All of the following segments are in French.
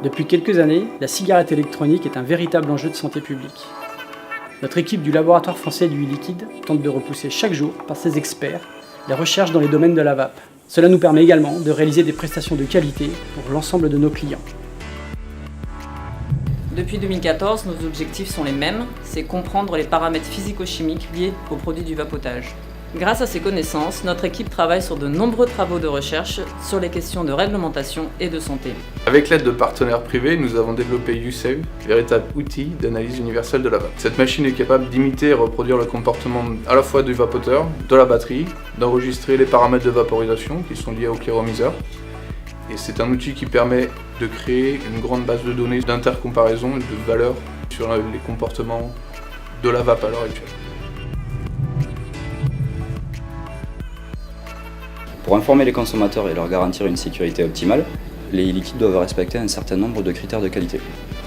Depuis quelques années, la cigarette électronique est un véritable enjeu de santé publique. Notre équipe du laboratoire français du e-liquide tente de repousser chaque jour, par ses experts, les recherches dans les domaines de la vape. Cela nous permet également de réaliser des prestations de qualité pour l'ensemble de nos clients. Depuis 2014, nos objectifs sont les mêmes, c'est comprendre les paramètres physico-chimiques liés aux produits du vapotage. Grâce à ces connaissances, notre équipe travaille sur de nombreux travaux de recherche sur les questions de réglementation et de santé. Avec l'aide de partenaires privés, nous avons développé USAVE, véritable outil d'analyse universelle de la vape. Cette machine est capable d'imiter et reproduire le comportement à la fois du vapoteur, de la batterie, d'enregistrer les paramètres de vaporisation qui sont liés au cléromiseur. Et c'est un outil qui permet de créer une grande base de données d'intercomparaison et de valeurs sur les comportements de la vape à l'heure actuelle. Pour informer les consommateurs et leur garantir une sécurité optimale, les e-liquides doivent respecter un certain nombre de critères de qualité.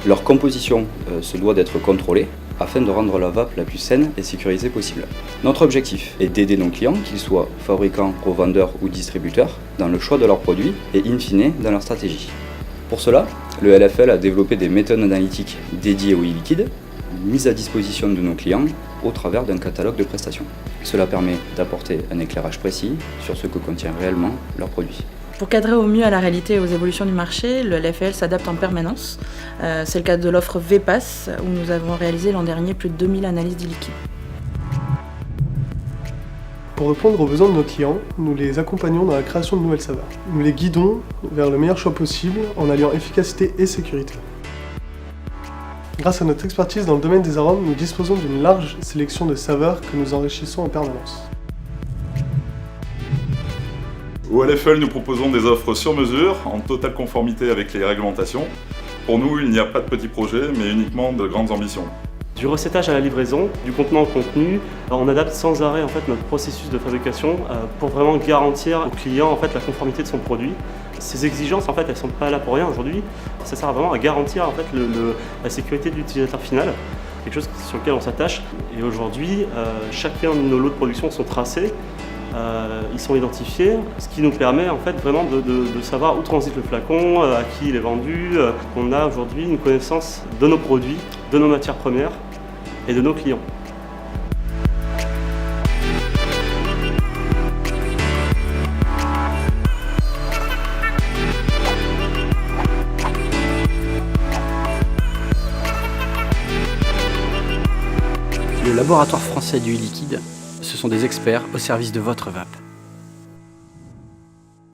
Leur composition se doit d'être contrôlée afin de rendre la vape la plus saine et sécurisée possible. Notre objectif est d'aider nos clients, qu'ils soient fabricants, revendeurs ou distributeurs, dans le choix de leurs produits et in fine dans leur stratégie. Pour cela, le LFL a développé des méthodes analytiques dédiées aux e-liquides, mises à disposition de nos clients au travers d'un catalogue de prestations. Cela permet d'apporter un éclairage précis sur ce que contient réellement leur produit. Pour cadrer au mieux à la réalité et aux évolutions du marché, le LFL s'adapte en permanence. C'est le cas de l'offre VPass, où nous avons réalisé l'an dernier plus de 2000 analyses d'e-liquide. Pour répondre aux besoins de nos clients, nous les accompagnons dans la création de nouvelles saveurs. Nous les guidons vers le meilleur choix possible en alliant efficacité et sécurité. Grâce à notre expertise dans le domaine des arômes, nous disposons d'une large sélection de saveurs que nous enrichissons en permanence. Au LFL, nous proposons des offres sur mesure, en totale conformité avec les réglementations. Pour nous, il n'y a pas de petits projets, mais uniquement de grandes ambitions. Du recettage à la livraison, du contenant au contenu, on adapte sans arrêt notre processus de fabrication pour vraiment garantir au client la conformité de son produit. Ces exigences, elles ne sont pas là pour rien aujourd'hui. Ça sert vraiment à garantir la sécurité de l'utilisateur final, quelque chose sur lequel on s'attache. Et aujourd'hui, chacun de nos lots de production sont tracés, ils sont identifiés, ce qui nous permet vraiment de savoir où transite le flacon, à qui il est vendu. On a aujourd'hui une connaissance de nos produits, de nos matières premières et de nos clients. Le laboratoire français du e-liquide, ce sont des experts au service de votre vape.